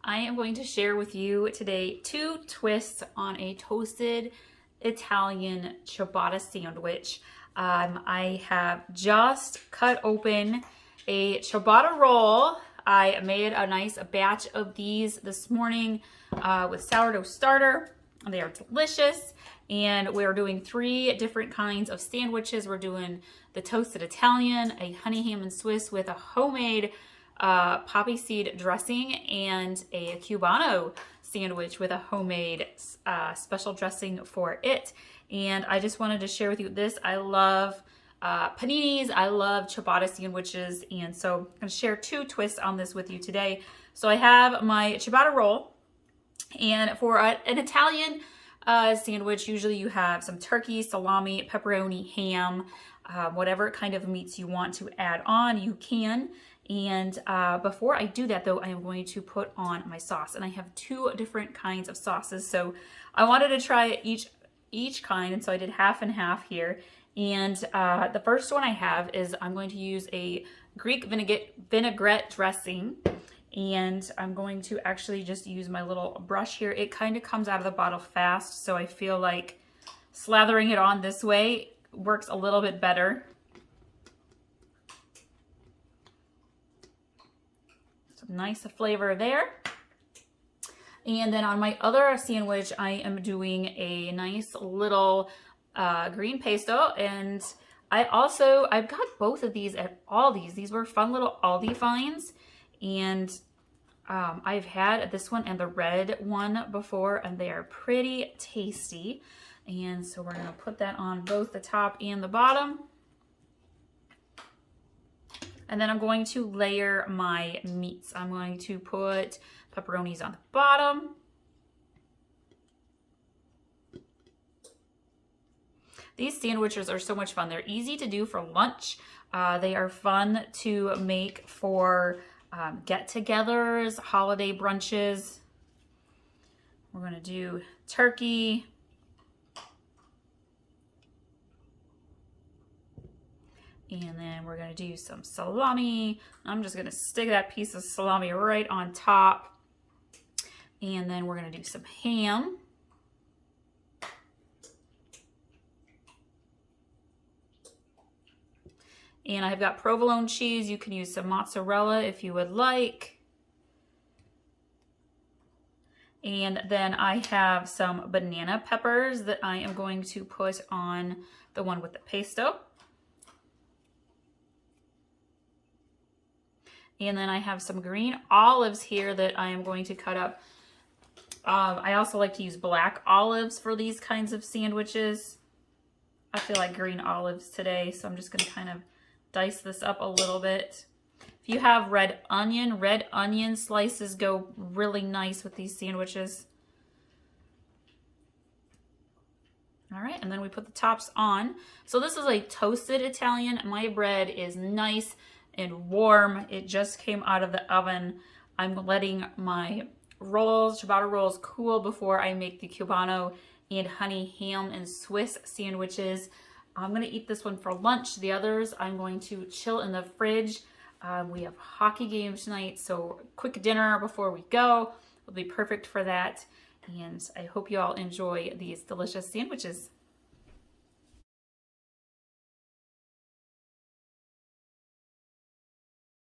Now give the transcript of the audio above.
I am going to share with you today 2 twists on a toasted Italian ciabatta sandwich. I have just cut open a ciabatta roll. I made a nice batch of these this morning with sourdough starter. They are delicious. And we're doing 3 different kinds of sandwiches. We're doing the toasted Italian, a honey ham and Swiss with a homemade poppy seed dressing, and a Cubano sandwich with a homemade special dressing for it. And I just wanted to share with you this. I love paninis. I love ciabatta sandwiches. And so I'm going to share 2 twists on this with you today. So I have my ciabatta roll, and for an Italian sandwich, usually you have some turkey, salami, pepperoni, ham, whatever kind of meats you want to add on, you can. And before I do that though, I am going to put on my sauce, and I have 2 different kinds of sauces. So I wanted to try each kind, and so I did half and half here. And the first one I have is I'm going to use a Greek vinaigrette dressing. And I'm going to actually just use my little brush here. It kind of comes out of the bottle fast, so I feel like slathering it on this way works a little bit better. Some nice flavor there. And then on my other sandwich, I am doing a nice little green pesto. And I've got both of these at Aldi's. These were fun little Aldi finds. And I've had this one and the red one before, and they are pretty tasty. And so we're going to put that on both the top and the bottom. And then I'm going to layer my meats. I'm going to put pepperonis on the bottom. These sandwiches are so much fun. They're easy to do for lunch. They are fun to make for get-togethers, holiday brunches. We're going to do turkey. And then we're going to do some salami. I'm just going to stick that piece of salami right on top. And then we're going to do some ham. And I've got provolone cheese. You can use some mozzarella if you would like. And then I have some banana peppers that I am going to put on the one with the pesto. And then I have some green olives here that I am going to cut up. I also like to use black olives for these kinds of sandwiches. I feel like green olives today, so I'm just going to kind of dice this up a little bit. If you have red onion slices go really nice with these sandwiches. All right, and then we put the tops on. So this is a toasted Italian. My bread is nice and warm. It just came out of the oven. I'm letting my ciabatta rolls cool before I make the Cubano and honey ham and Swiss sandwiches. I'm going to eat this one for lunch. The others I'm going to chill in the fridge. We have hockey games tonight, so quick dinner before we go will be perfect for that. And I hope you all enjoy these delicious sandwiches.